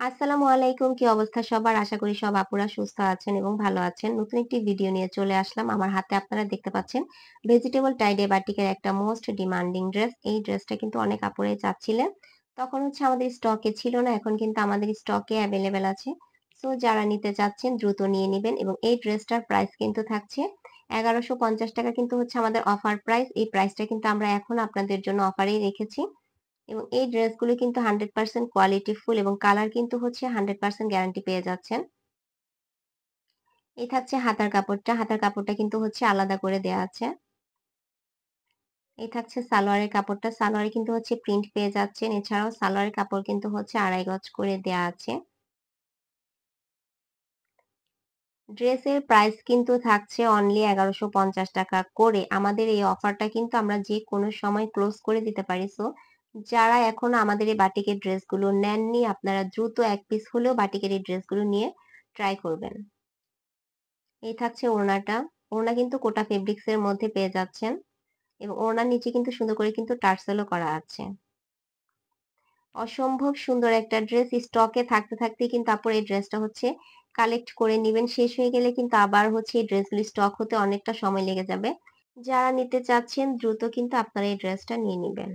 আসসালামু আলাইকুম। কি অবস্থা সবার? আশা করি সব আপুরা সুস্থ আছেন এবং ভালো আছেন। নতুন একটি ভিডিও নিয়ে চলে আসলাম। আমার হাতে আপনারা দেখতে পাচ্ছেন ভেজিটেবল টাইডে বাটিকের একটা মোস্ট ডিমান্ডিং ড্রেস। এই ড্রেসটা কিন্তু অনেক আপুরাই চাচ্ছিলেন। তখন হচ্ছে আমাদের স্টকে ছিল না। এখন কিন্তু আমাদের স্টকে এভেইলেবল আছে। সো যারা নিতে চাচ্ছেন দ্রুত নিয়ে নিবেন এবং এই ড্রেসটার প্রাইস কিন্তু থাকছে ৳১১৫০ কিন্তু হচ্ছে আমাদের অফার প্রাইস। এই প্রাইসটা কিন্তু আমরা এখন আপনাদের জন্য অফারেই রেখেছি। এবং এই ড্রেসগুলো কিন্তু 100% কোয়ালিটি ফুল এবং কালার কিন্তু হচ্ছে 100% গ্যারান্টি পেয়ে যাচ্ছেন। এই থাকছে হাতার কাপড়টা। হাতার কাপড়টা কিন্তু হচ্ছে আলাদা করে দেয়া আছে। এই থাকছে সালোয়ারের কাপড়টা। সালোয়ারে কিন্তু হচ্ছে প্রিন্ট পেয়ে যাচ্ছেন। এছাড়াও সালোয়ারের কাপড় কিন্তু হচ্ছে ২.৫ গজ করে দেয়া আছে। ড্রেসের প্রাইস কিন্তু থাকছে অনলি ৳১১৫০ করে। আমাদের এই অফারটা কিন্তু আমরা যেকোনো সময় ক্লোজ করে দিতে পারি। সো যারা এখনো আমাদের এই বাটিকের ড্রেসগুলো নেননি, আপনারা দ্রুত ১ পিস হলেও বাটিকের এই ড্রেসগুলো নিয়ে ট্রাই করবেন। এই থাকছে ওড়নাটা। ওড়না কিন্তু কোটা ফেব্রিক্স এর মধ্যে পেয়ে যাচ্ছেন এবং ওড়নার নিচে কিন্তু সুন্দর করে কিন্তু টার্সেলও করা আছে। অসম্ভব সুন্দর একটা ড্রেস স্টকে থাকতে থাকতেই কিন্তু আপুর এই ড্রেসটা হচ্ছে কালেক্ট করে নিবেন। শেষ হয়ে গেলে কিন্তু আবার হচ্ছে এই ড্রেসগুলি স্টক হতে অনেকটা সময় লেগে যাবে। যারা নিতে চাচ্ছেন দ্রুত কিন্তু আপনারা এই ড্রেসটা নিয়ে নিবেন।